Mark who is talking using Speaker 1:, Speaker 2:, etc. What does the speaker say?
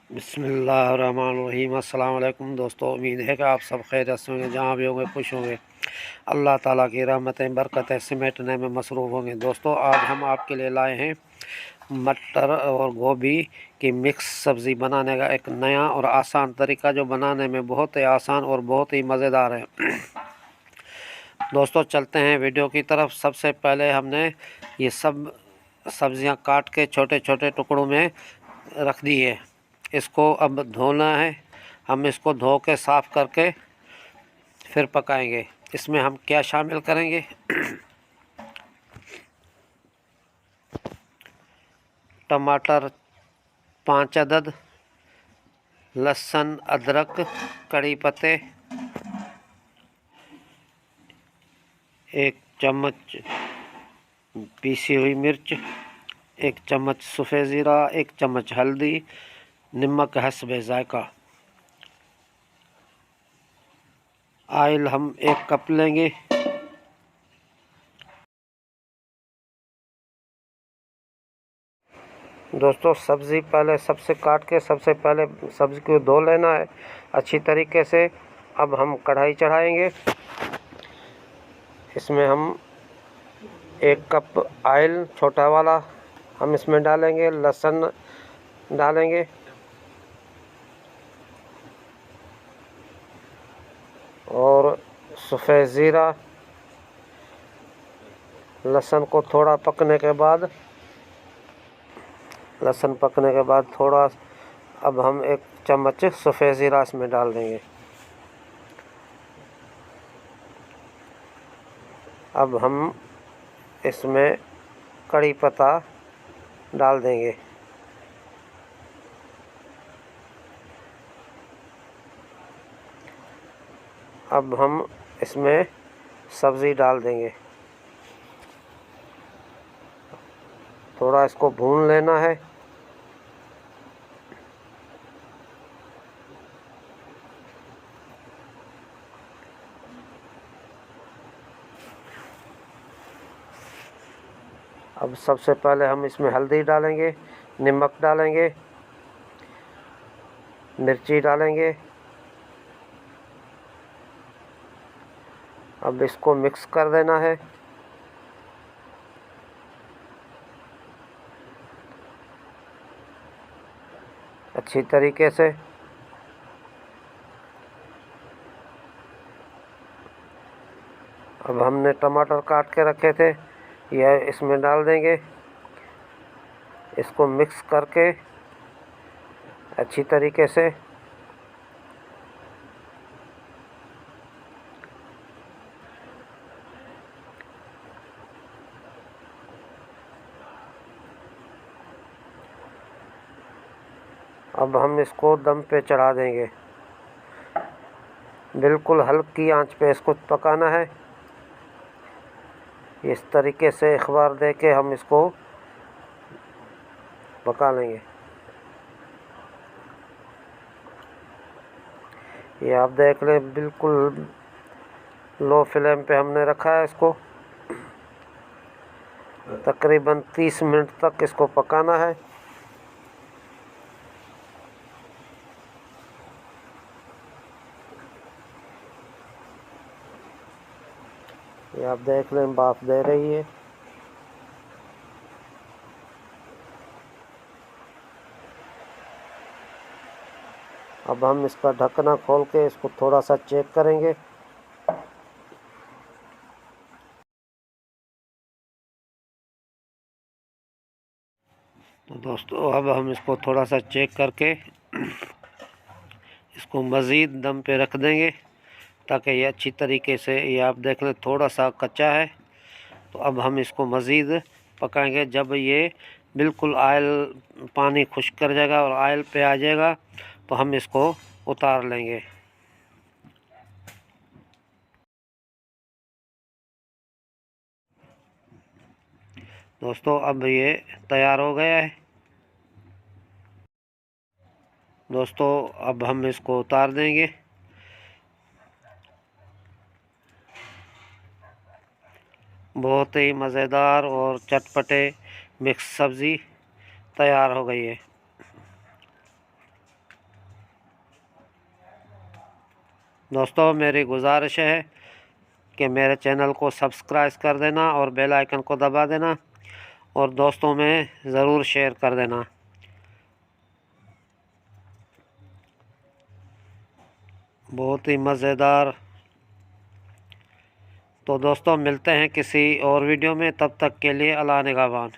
Speaker 1: बिस्मिल्लाहिर्रहमानिर्रहीम। अस्सलाम वालेकुम दोस्तों, उम्मीद है कि आप सब खैरियत से होंगे, जहाँ भी होंगे खुश होंगे। अल्लाह ताला की रहमतें बरकतें समेटने में मसरूफ़ होंगे। दोस्तों, आज हम आपके लिए लाए हैं मटर और गोभी की मिक्स सब्ज़ी बनाने का एक नया और आसान तरीका, जो बनाने में बहुत ही आसान और बहुत ही मज़ेदार है। दोस्तों, चलते हैं वीडियो की तरफ। सबसे पहले हमने ये सब सब्ज़ियाँ काट के छोटे छोटे टुकड़ों में रख दी है। इसको अब धोना है। हम इसको धो के साफ़ करके फिर पकाएंगे। इसमें हम क्या शामिल करेंगे? टमाटर 5 अदद, लहसुन, अदरक, कड़ी पत्ते, 1 चम्मच पीसी हुई मिर्च, 1 चम्मच सफ़ेद ज़ीरा, 1 चम्मच हल्दी, नमक हस्बे ज़ायका। आयल हम 1 कप लेंगे। दोस्तों, सब्ज़ी पहले सबसे काट के सबसे पहले सब्ज़ी को धो लेना है अच्छी तरीके से। अब हम कढ़ाई चढ़ाएंगे। इसमें हम 1 कप ऑयल छोटा वाला हम इसमें डालेंगे। लहसुन डालेंगे और सफ़ेद ज़ीरा। लहसुन को थोड़ा पकने के बाद थोड़ा अब हम 1 चम्मच सफ़ेद ज़ीरा इसमें डाल देंगे। अब हम इसमें कड़ी पत्ता डाल देंगे। अब हम इसमें सब्ज़ी डाल देंगे। थोड़ा इसको भून लेना है। अब सबसे पहले हम इसमें हल्दी डालेंगे, नमक डालेंगे, मिर्ची डालेंगे। अब इसको मिक्स कर देना है। अच्छी तरीके से। अब हमने टमाटर काट के रखे थे, यह इसमें डाल देंगे। इसको मिक्स करके अच्छी तरीके से अब हम इसको दम पे चढ़ा देंगे। बिल्कुल हल्की आंच पे इसको पकाना है। इस तरीके से एक बार दे के हम इसको पका लेंगे। ये आप देख लें, बिल्कुल लो फ्लेम पे हमने रखा है इसको। तकरीबन 30 मिनट तक इसको पकाना है। ये आप देख लें, भाप दे रही है। अब हम इसका ढक्कना खोल के इसको थोड़ा सा चेक करेंगे। तो दोस्तों, अब हम इसको थोड़ा सा चेक करके इसको मज़ीद दम पे रख देंगे, ताकि ये अच्छी तरीके से, ये आप देख लें थोड़ा सा कच्चा है। तो अब हम इसको मज़ीद पकाएंगे। जब ये बिल्कुल ऑयल पानी खुश्क कर जाएगा और ऑयल पे आ जाएगा, तो हम इसको उतार लेंगे। दोस्तों, अब ये तैयार हो गया है। दोस्तों, अब हम इसको उतार देंगे। बहुत ही मज़ेदार और चटपटे मिक्स सब्ज़ी तैयार हो गई है। दोस्तों मेरी गुजारिश है कि मेरे चैनल को सब्सक्राइब कर देना और बेल आइकन को दबा देना और दोस्तों में ज़रूर शेयर कर देना। बहुत ही मज़ेदार। तो दोस्तों मिलते हैं किसी और वीडियो में, तब तक के लिए अल्लाह निगहबान।